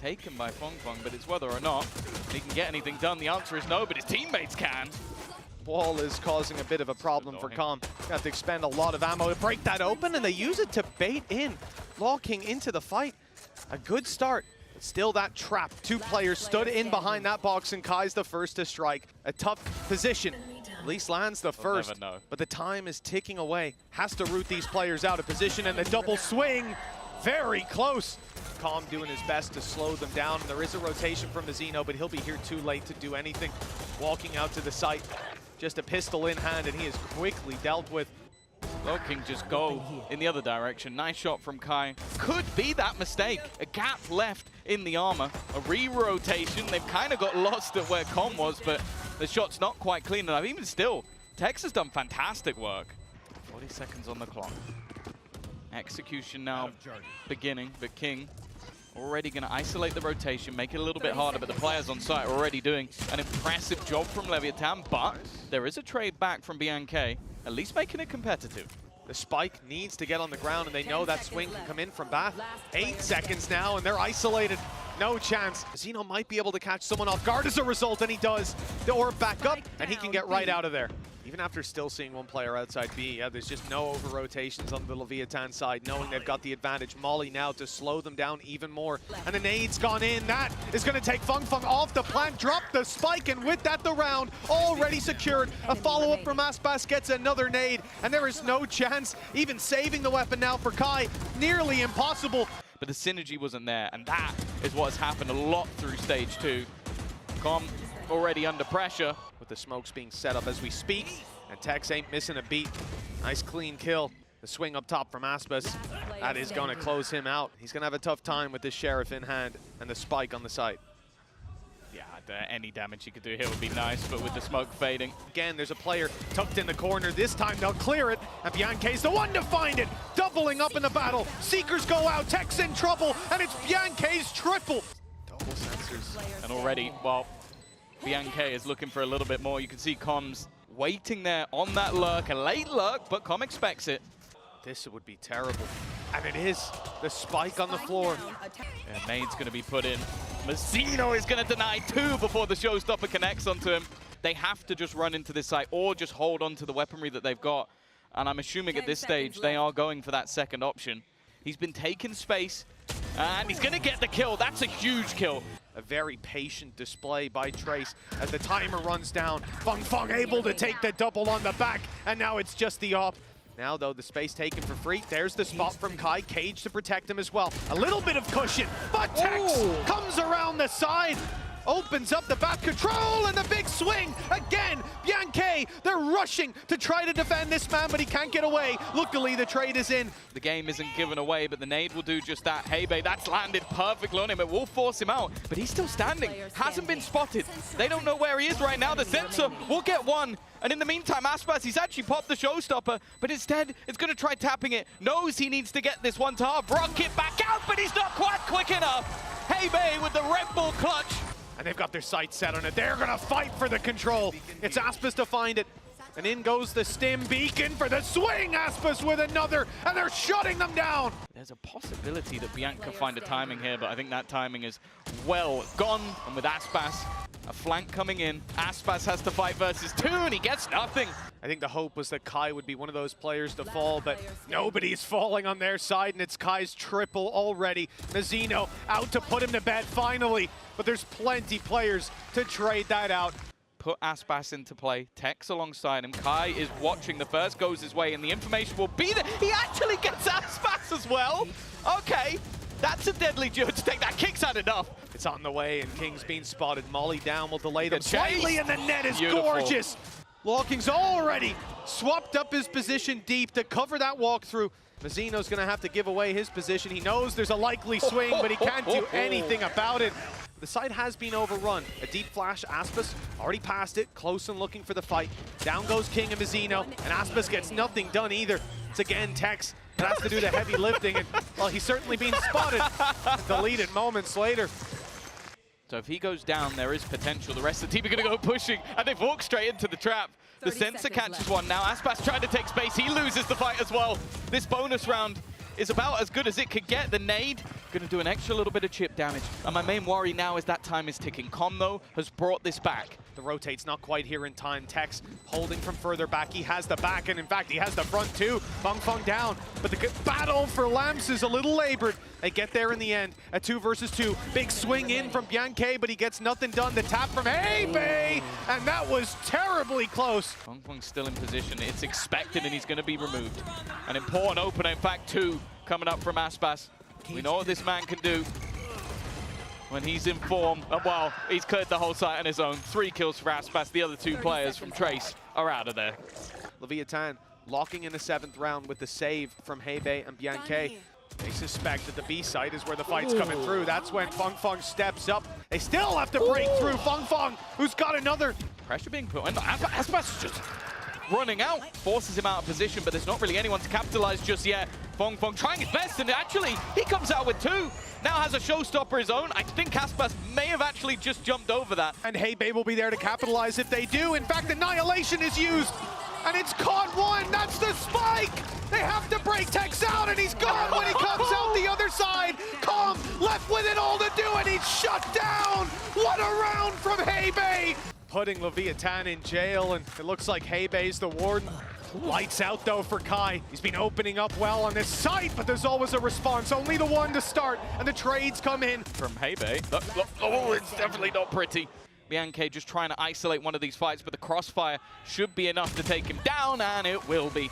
taken by Fong, but it's whether or not he can get anything done. The answer is no, but his teammates can. Wall is causing a bit of a problem for Com. They have to expend a lot of ammo to break that open, and they use it to bait in. LEV King into the fight. A good start, but still that trap. Two players stood in behind that box, and Kai's the first to strike. A tough position. At least lands the first, but the time is ticking away. Has to root these players out of position, and the double swing, very close. Com doing his best to slow them down, and there is a rotation from Mazzino, but he'll be here too late to do anything. Walking out to the site, just a pistol in hand, and he is quickly dealt with. LEV King just go in the other direction. Nice shot from Kai. Could be that mistake. A gap left in the armor. A re-rotation. They've kind of got lost at where Com was, but the shot's not quite clean enough. Even still, Tex has done fantastic work. 40 seconds on the clock. Execution now beginning, but King already going to isolate the rotation, make it a little bit harder, but the players on site are already doing an impressive job from Leviathan, but there is a trade back from Bianca, at least making it competitive. The spike needs to get on the ground, and they know that swing can come in from Bath. 8 seconds now, and they're isolated. No chance. Zeno might be able to catch someone off guard as a result, and he does. The orb back up, and he can get right out of there. Even after still seeing one player outside B, yeah, there's just no over-rotations on the Leviathan side, knowing they've got the advantage. Molly now to slow them down even more. And the nade's gone in. That is going to take Fung off the plant, drop the spike, and with that, the round already secured. A follow-up from Aspas gets another nade, and there is no chance even saving the weapon now for Kai. Nearly impossible. But the synergy wasn't there, and that is what has happened a lot through stage 2. Com already under pressure. With the smokes being set up as we speak, and Tex ain't missing a beat. Nice clean kill. The swing up top from Aspas. That is going to close him out. He's going to have a tough time with this Sheriff in hand and the spike on the site. Yeah, any damage he could do here would be nice, but with the smoke fading. Again, there's a player tucked in the corner. This time they'll clear it, and Bianca's the one to find it. Doubling up in the battle. Seekers go out, Tex in trouble, and it's Bianca's triple. Double sensors. And already, well, Bianca is looking for a little bit more. You can see Com's waiting there on that lurk, a late lurk, but Com expects it. This would be terrible. And it is. The spike on the floor. And nade's going to be put in. Mazzino is going to deny 2 before the showstopper connects onto him. They have to just run into this site or just hold on to the weaponry that they've got. And I'm assuming at this stage they are going for that second option. He's been taking space, and he's going to get the kill. That's a huge kill. A very patient display by Trace as the timer runs down. Fung able to take the double on the back, and now it's just the op. Now, though, the space taken for free. There's the spot from Kai. Cage to protect him as well. A little bit of cushion, but Tex comes around the side. Opens up the back control, and the big swing again. Bianca, they're rushing to try to defend this man, but he can't get away. Luckily, the trade is in. The game isn't given away, but the nade will do just that. Hebe, that's landed perfectly on him. It will force him out, but he's still standing. Hasn't been spotted. They don't know where he is right now. The sensor will get one. And in the meantime, Aspas, he's actually popped the showstopper, but instead, it's going to try tapping it. Knows he needs to get this one to half. Rocket back out, but he's not quite quick enough. Hebe with the Red Bull clutch. And they've got their sights set on it. They're going to fight for the control. It's Aspas to find it. And in goes the stim beacon for the swing. Aspas with another, and they're shutting them down. There's a possibility that Bianca find a timing here, but I think that timing is well gone. And with Aspas, a flank coming in. Aspas has to fight versus 2, and he gets nothing. I think the hope was that Kai would be one of those players to fall, but nobody's falling on their side, and it's Kai's triple already. Mazzino out to put him to bed finally, but there's plenty players to trade that out. Put Aspas into play, Tex alongside him. Kai is watching. The first goes his way, and the information will be there. He actually gets Aspas as well. Okay, that's a deadly duo to take. That kick's had enough. It's on the way, and King's being spotted. Molly down will delay them slightly, and the net is gorgeous. LEV King's already swapped up his position deep to cover that walkthrough. Mazzino's going to have to give away his position. He knows there's a likely swing, but he can't do anything about it. The site has been overrun. A deep flash, Aspas already passed it, close and looking for the fight. Down goes King and Mazzino, and Aspas gets nothing done either. It's again Tex that has to do the heavy lifting, and well, he's certainly been spotted. Deleted moments later. So if he goes down, there is potential. The rest of the team are going to go pushing, and they've walked straight into the trap. The sensor catches one now. Aspas trying to take space. He loses the fight as well. This bonus round is about as good as it could get. The nade Gonna do an extra little bit of chip damage. And my main worry now is that time is ticking. Com, though, has brought this back. The rotate's not quite here in time. Tex holding from further back. He has the back, and in fact, he has the front too. Fung down, but the battle for Lamps is a little labored. They get there in the end. A 2 versus 2. Big swing in from Bianche, but he gets nothing done. The tap from Hebei, and that was terribly close. Fung's still in position. It's expected, and he's gonna be removed. An important opener, in fact, 2 coming up from Aspas. We know what this man can do when he's in form. Well, he's cleared the whole site on his own. 3 kills for Aspas. The other 2 players from Trace are out of there. Leviathan locking in the 7th round with the save from Hebei and Bianche. They suspect that the B site is where the fight's coming through. That's when Fung steps up. They still have to break through. Fung, who's got another. Pressure being put on. Aspas is just running out. Forces him out of position, but there's not really anyone to capitalize just yet. Fung trying his best, and actually, he comes out with 2. Now has a showstopper his own. I think Aspas may have actually just jumped over that. And Hebei will be there to capitalize if they do. In fact, Annihilation is used, and it's caught 1. That's the spike. They have to break Tex out, and he's gone when he comes out the other side. Com left with it all to do, and he's shut down. What a round from Hebei. Putting Leviathan in jail, and it looks like Hebei's the warden. Lights out though for Kai. He's been opening up well on this site, but there's always a response. Only the 1 to start, and the trades come in. From Hebei. Oh, it's definitely not pretty. Bianche just trying to isolate one of these fights, but the crossfire should be enough to take him down, and it will be.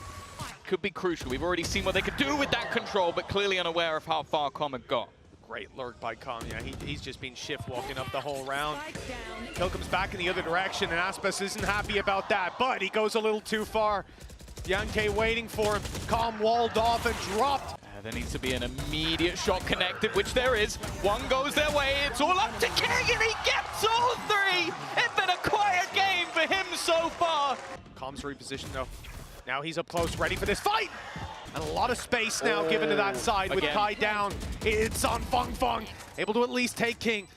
Could be crucial. We've already seen what they could do with that control, but clearly unaware of how far Com had got. Great lurk by Com. Yeah, he's just been shift walking up the whole round. Kill comes back in the other direction, and Aspas isn't happy about that, but he goes a little too far. Bianche waiting for him. Com walled off and dropped. There needs to be an immediate shot connected, which there is. 1 goes their way. It's all up to King, and he gets all 3. It's been a quiet game for him so far. Com's repositioned though. Now he's up close, ready for this fight. And a lot of space now given to that side with Kai down. It's on Fung. Able to at least take King.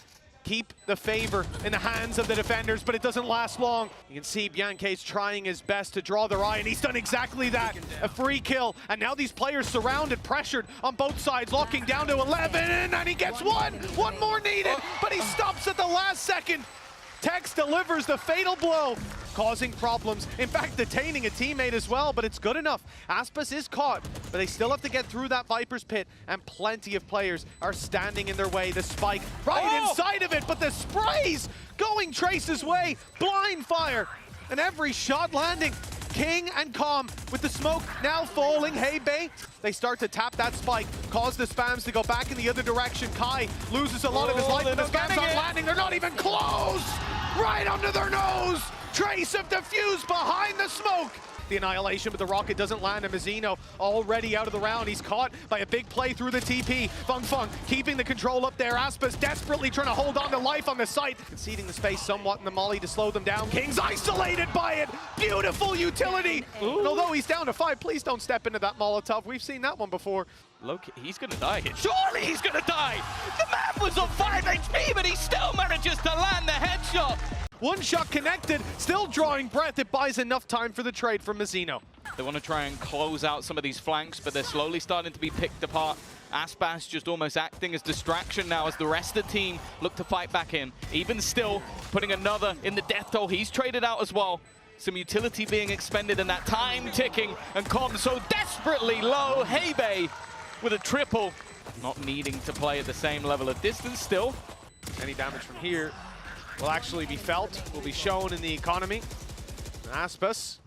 Keep the favor in the hands of the defenders, but it doesn't last long. You can see Bianche's trying his best to draw their eye, and he's done exactly that. A free kill, and now these players surrounded, pressured on both sides, locking down to 11, and he gets 1. 1 more needed, but he stops at the last second. Tex delivers the fatal blow, causing problems. In fact, detaining a teammate as well, but it's good enough. Aspas is caught, but they still have to get through that Viper's pit, and plenty of players are standing in their way. The spike right inside of it, but the sprays going Trace's way. Blind fire, and every shot landing. King and Com with the smoke now falling. Hebei, they start to tap that spike, cause the spams to go back in the other direction. Kai loses a lot of his life, but the spams aren't landing. They're not even close. Right under their nose. Trace of defuse behind the smoke. The Annihilation, but the rocket doesn't land, and Mizzino already out of the round. He's caught by a big play through the TP. Fung keeping the control up there. Aspas desperately trying to hold on to life on the site. Conceding the space somewhat in the molly to slow them down. King's isolated by it. Beautiful utility. And although he's down to 5, please don't step into that Molotov. We've seen that one before. Look, he's gonna die here. Surely he's gonna die! The man was on 5 HP, but he still manages to land the headshot. 1 shot connected, still drawing breath. It buys enough time for the trade from Mizzino. They want to try and close out some of these flanks, but they're slowly starting to be picked apart. Aspas just almost acting as distraction now as the rest of the team look to fight back in. Even still, putting another in the death toll. He's traded out as well. Some utility being expended and that time ticking, and Com so desperately low. Hebei with a triple, not needing to play at the same level of distance still. Any damage from here will actually be felt, will be shown in the economy. Aspas,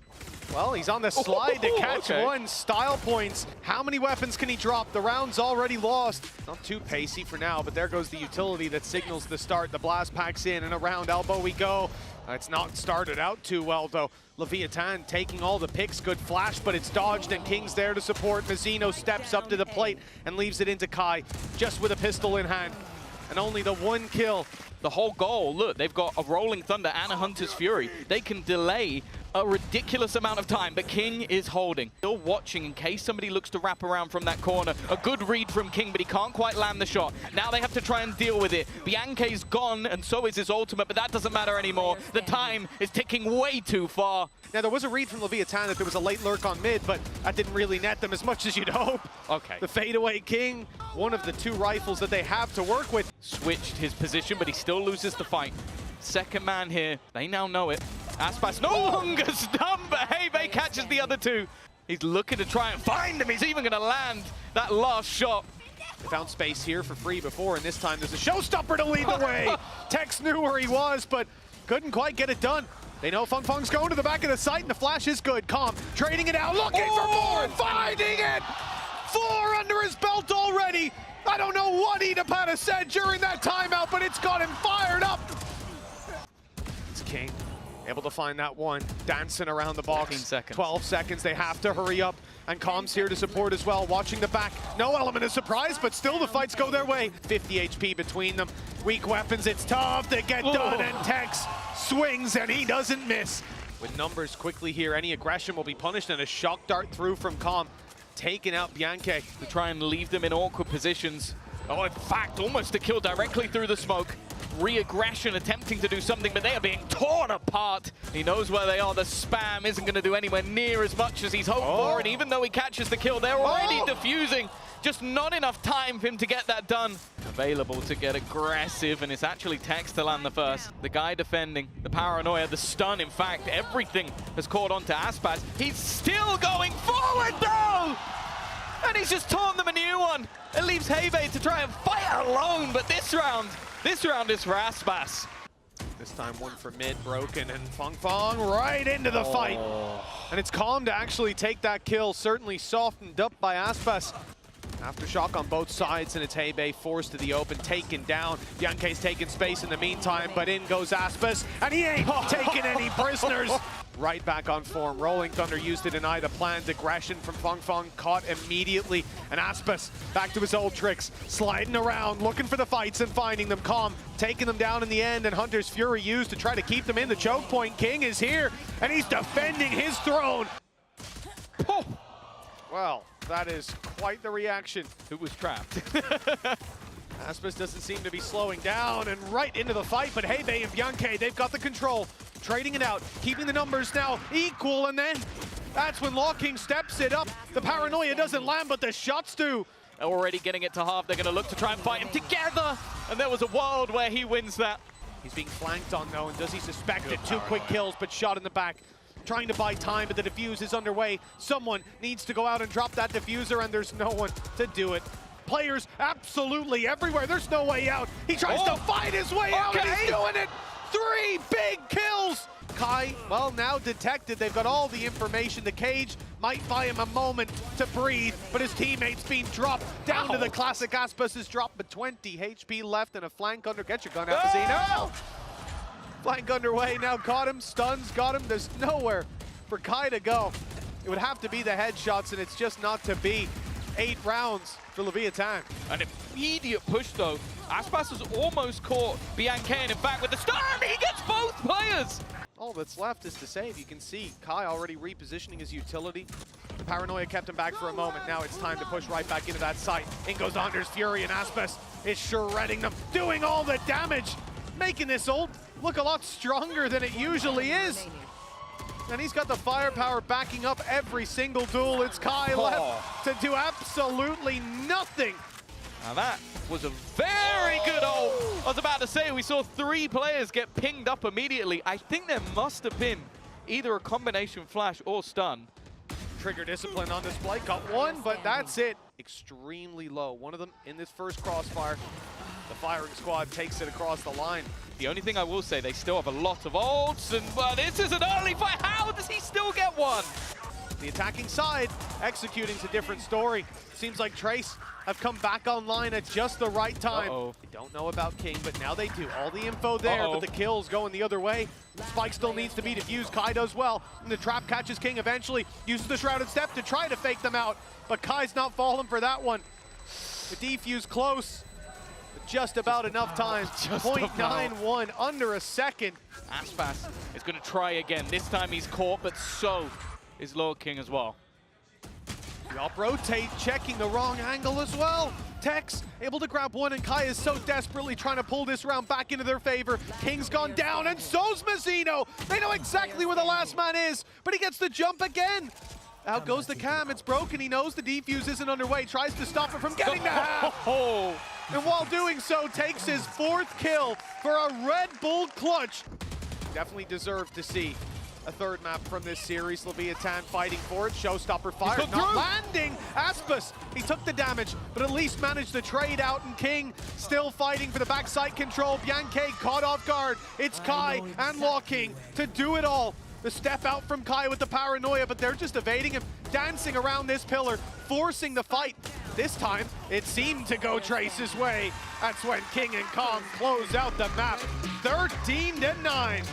well, he's on the slide to catch 1. Style points. How many weapons can he drop? The round's already lost. Not too pacey for now, but there goes the utility that signals the start. The blast packs in, and around elbow we go. It's not started out too well, though. Leviathan taking all the picks. Good flash, but it's dodged, and King's there to support. Mizzino steps up to the plate and leaves it into Kai, just with a pistol in hand. And only the 1 kill. The whole goal, look, they've got a Rolling Thunder and a Hunter's Fury. They can delay a ridiculous amount of time, but King is holding. Still watching in case somebody looks to wrap around from that corner. A good read from King, but he can't quite land the shot. Now they have to try and deal with it. Bianche's gone, and so is his ultimate, but that doesn't matter anymore. The time is ticking way too far. Now, there was a read from Leviathan that there was a late lurk on mid, but that didn't really net them as much as you'd hope. Okay. The fadeaway King, one of the two rifles that they have to work with. Switched his position, but he still loses the fight. Second man here. They now know it. Aspas no longer stunned, but LEV catches the other two. He's looking to try and find him. He's even going to land that last shot. They found space here for free before, and this time there's a showstopper to lead the way. Tex knew where he was, but couldn't quite get it done. They know Fung Fung's going to the back of the site, and the flash is good. Calm, trading it out, looking for more, finding it! 4 under his belt already. I don't know what Edapata said during that timeout, but it's got him fired up. It's King, able to find that one, dancing around the box. 15 seconds. 12 seconds, they have to hurry up. And Calm's here to support as well, watching the back. No element of surprise, but still the fights go their way. 50 HP between them. Weak weapons, it's tough to get done, and Tex swings and he doesn't miss. With numbers quickly here, any aggression will be punished, and a shock dart through from Calm, taking out Bianche. To try and leave them in awkward positions. Oh, in fact, almost a kill directly through the smoke. Re-aggression attempting to do something, but they are being torn apart. He knows where they are. The spam isn't going to do anywhere near as much as he's hoped for, and even though he catches the kill, they're already defusing. Just not enough time for him to get that done. Available to get aggressive, and it's actually Tex to land the first. The guy defending, the paranoia, the stun, in fact, everything has caught on to Aspas. He's still going forward, though! And he's just torn them a new one. It leaves LEV to try and fight alone, but this round is for Aspas. This time one for mid, broken, and Fung Fung right into the fight. And it's Calm to actually take that kill, certainly softened up by Aspas. Aftershock on both sides, and it's LEV forced to the open, taken down. Bianche's taking space in the meantime, but in goes Aspas, and he ain't taking any prisoners. Right back on form. Rolling Thunder used to deny the planned aggression from Fung Fung, caught immediately. And Aspas back to his old tricks, sliding around, looking for the fights and finding them. Calm, taking them down in the end, and Hunter's Fury used to try to keep them in the choke point. King is here, and he's defending his throne. Oh. Well, that is quite the reaction. Who was trapped? Aspas doesn't seem to be slowing down, and right into the fight, but LEV and Bianche, they've got the control. Trading it out, keeping the numbers now equal, and then that's when LawKing steps it up. The paranoia doesn't land, but the shots do. Already getting it to half. They're going to look to try and fight him together. And there was a world where he wins that. He's being flanked on, though, and does he suspect it? 2 quick kills, but shot in the back. Trying to buy time, but the defuse is underway. Someone needs to go out and drop that diffuser, and there's no one to do it. Players absolutely everywhere. There's no way out. He tries to fight his way out, and he's doing it. 3 big kills. Kai, well, now detected. They've got all the information. The cage might buy him a moment to breathe, but his teammates being dropped down to the classic. Aspas is dropped, but 20 HP left and a flank under. Get your gun out, Zeno. Flank underway, now got him, stuns, got him. There's nowhere for Kai to go. It would have to be the headshots, and it's just not to be. 8 rounds for Leviathan. An immediate push, though. Aspas has almost caught Bianche, and in fact, with the stun, he gets both players! All that's left is to save. You can see Kai already repositioning his utility. The paranoia kept him back for a moment. Now it's time to push right back into that site. In goes Hunter's Fury, and Aspas is shredding them, doing all the damage, making this ult look a lot stronger than it usually is. And he's got the firepower backing up every single duel. It's Kai left to do absolutely nothing. Now that was a very good ult. I was about to say, we saw 3 players get pinged up immediately. I think there must have been either a combination flash or stun. Trigger discipline on display, got 1, but that's it. Extremely low. One of them in this first crossfire. The firing squad takes it across the line. The only thing I will say, they still have a lot of ults, and well, this is an early fight. How does he still get one? The attacking side executing's a different story. Seems like Trace have come back online at just the right time. They don't know about King, but now they do. All the info there, but the kills going the other way. Spike still needs to be defused. Kai does well. And the trap catches King eventually. Uses the Shrouded Step to try to fake them out, but Kai's not falling for that one. The defuse close. The just about enough time. Just 0.91, under a second. Aspas is going to try again. This time he's caught, but so is Lord King as well. The up rotate, checking the wrong angle as well. Tex able to grab one, and Kai is so desperately trying to pull this round back into their favor. King's gone down, and so's Mazzino. They know exactly where the last man is, but he gets the jump again. Out goes the cam, it's broken. He knows the defuse isn't underway, tries to stop it from getting the half. And while doing so, takes his 4th kill for a Red Bull clutch. Definitely deserved to see a 3rd map from this series. Leviathan fighting for it. Showstopper fire, not landing. Aspas, he took the damage, but at least managed to trade out. And King still fighting for the backside control. Bianche caught off guard. It's Kai and Law King to do it all. The step out from Kai with the paranoia, but they're just evading him, dancing around this pillar, forcing the fight. This time, it seemed to go Trace's way. That's when King and Kong close out the map, 13-9.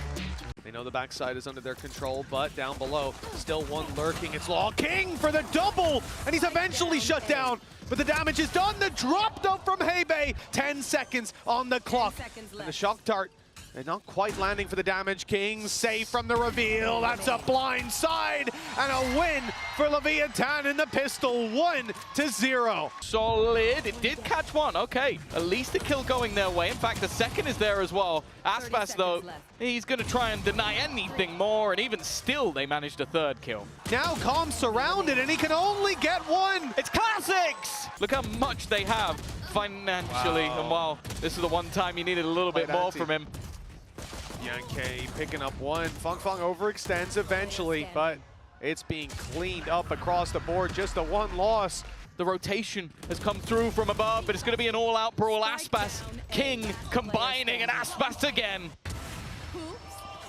They know the backside is under their control, but down below, still one lurking. It's Law King for the double, and he's eventually shut down. But the damage is done. The drop, though, from Hebei. 10 seconds on the clock. And the shock dart, and not quite landing for the damage. King safe from the reveal. That's a blind side, and a win for Leviathan in the pistol, 1-0. Solid. It did catch one. Okay, at least a kill going their way. In fact, the second is there as well. Aspas, though, he's going to try and deny anything more, and even still, they managed a 3rd kill. Now Calm surrounded, and he can only get one. It's classics! Look how much they have financially, and wow, this is the one time you needed a little bit more from him. Bianche picking up one. Fung overextends eventually, but it's being cleaned up across the board. Just the one loss. The rotation has come through from above, but it's going to be an all-out brawl. Aspas, King combining, and Aspas again.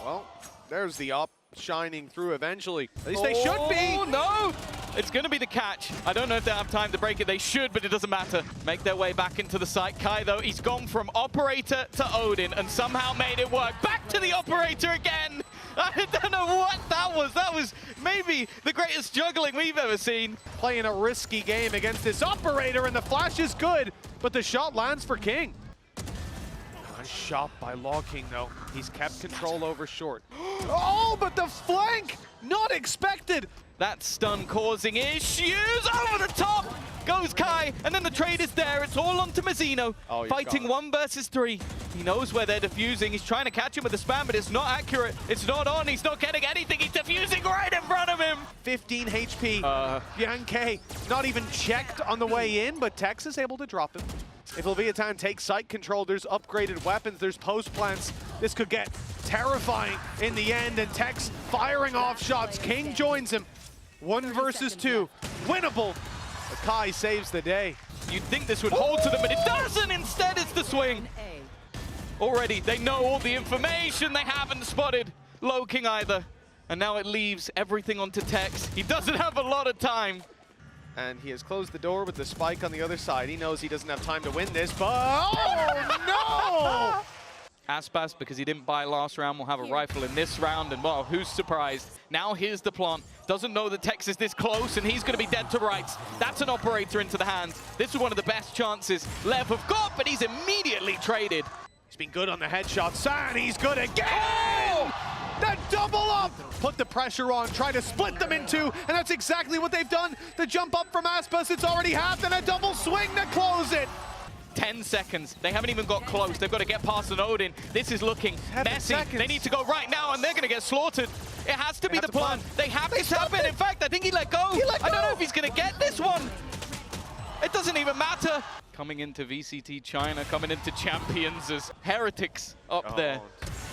Well, there's the up shining through eventually. At least they should be. Oh, no! It's going to be the catch. I don't know if they have time to break it. They should, but it doesn't matter. Make their way back into the site. Kai, though, he's gone from operator to Odin and somehow made it work. Back to the operator again. I don't know what that was. That was maybe the greatest juggling we've ever seen. Playing a risky game against this operator, and the flash is good, but the shot lands for King. Nice shot by Law King, though. He's kept control over short. Oh, but the flank! Not expected! That stun causing issues. Over the top goes Kai, and then the trade is there. It's all onto Mazzino. Fighting 1 versus 3. He knows where they're defusing. He's trying to catch him with the spam, but it's not accurate. It's not on. He's not getting anything. He's defusing right in front of him. 15 HP. Bianche not even checked on the way in, but Tex is able to drop him. If Leviathan takes site control, there's upgraded weapons, there's post plants. This could get terrifying in the end, and Tex firing off shots. King joins him. 1 versus 2, winnable. But Kai saves the day. You'd think this would hold to them, but it doesn't. Instead, it's the swing. Already, they know all the information. They haven't spotted Low King either. And now it leaves everything onto Tex. He doesn't have a lot of time. And he has closed the door with the spike on the other side. He knows he doesn't have time to win this, but oh no! Aspas, because he didn't buy last round, will have a rifle in this round, and well, who's surprised? Now here's the plant. Doesn't know that Tex is this close, and he's going to be dead to rights. That's an operator into the hands. This is one of the best chances LEV have got, but he's immediately traded. He's been good on the headshots, and he's good again! Oh! The double up! Put the pressure on, try to split them in 2, and that's exactly what they've done. The jump up from Aspas, it's already halved, and a double swing to close it. 10 seconds. They haven't even got close. They've got to get past an Odin. This is looking messy. They need to go right now, and they're going to get slaughtered. It has to be the plan. They have to happen. In fact, I think he let go. I don't know if he's going to get this one. It doesn't even matter. Coming into VCT China, coming into Champions as Heretics up there.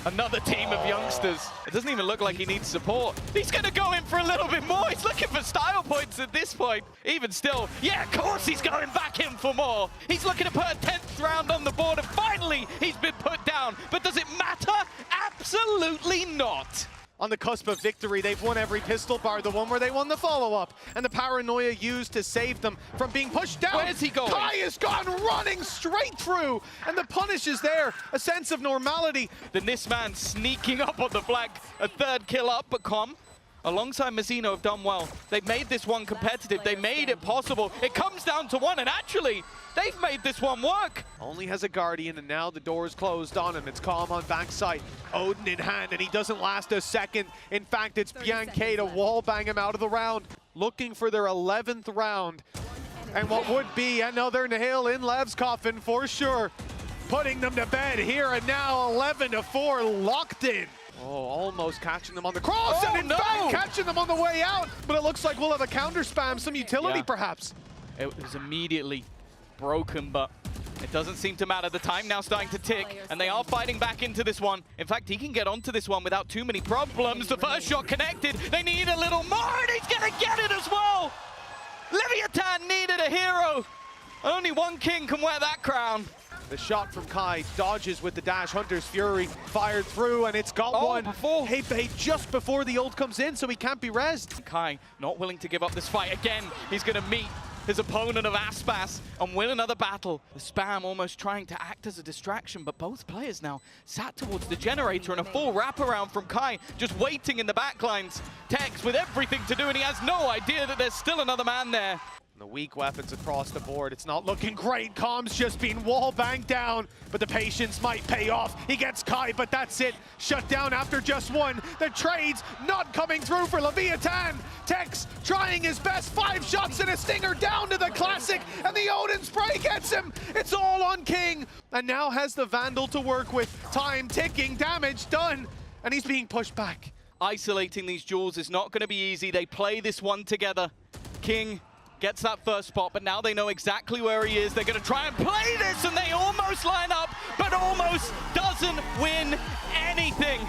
Another team of youngsters. It doesn't even look like he needs support. He's going to go in for a little bit more. He's looking for style points at this point. Even still, yeah, of course he's going back in for more. He's looking to put a 10th round on the board, and finally he's been put down. But does it matter? Absolutely not. On the cusp of victory, they've won every pistol bar, the one where they won the follow-up, and the paranoia used to save them from being pushed down. Where's he going? Kai has gone running straight through, and the punish is there, a sense of normality. Then this man sneaking up on the flank, a 3rd kill up, but Calm alongside Mazzino, have done well. They've made this one competitive. They made it possible. It comes down to one, and actually, they've made this one work. Only has a Guardian, and now the door is closed on him. It's Calm on backside. Odin in hand, and he doesn't last a second. In fact, it's Bianca to wallbang him out of the round. Looking for their 11th round. And what would be another nail in Lev's coffin for sure. Putting them to bed here and now, 11-4, locked in. Oh, almost catching them on the cross, and in fact catching them on the way out. But it looks like we'll have a counter spam, some utility perhaps. It was immediately broken, but it doesn't seem to matter. The time now starting to tick, and they are fighting back into this one. In fact, he can get onto this one without too many problems. The first shot connected. They need a little more, and he's gonna get it as well. Leviathan needed a hero. Only one king can wear that crown. The shot from Kai dodges with the dash. Hunter's Fury fired through, and it's got one. Hey, just before the ult comes in, so he can't be rezzed. Kai not willing to give up this fight again. He's going to meet his opponent of Aspas and win another battle. The spam almost trying to act as a distraction, but both players now sat towards the generator, and a full wraparound from Kai, just waiting in the backlines. Tex with everything to do, and he has no idea that there's still another man there. And the weak weapons across the board. It's not looking great. Calm's just been wall banged down, but the patience might pay off. He gets Kai, but that's it. Shut down after just one. The trades not coming through for Leviathan. Tex trying his best. 5 shots and a stinger down to the classic, and the Odin spray gets him. It's all on King, and now has the Vandal to work with. Time ticking, damage done, and he's being pushed back. Isolating these duels is not going to be easy. They play this one together. King gets that first spot, but now they know exactly where he is. They're going to try and play this, and they almost line up, but almost doesn't win anything.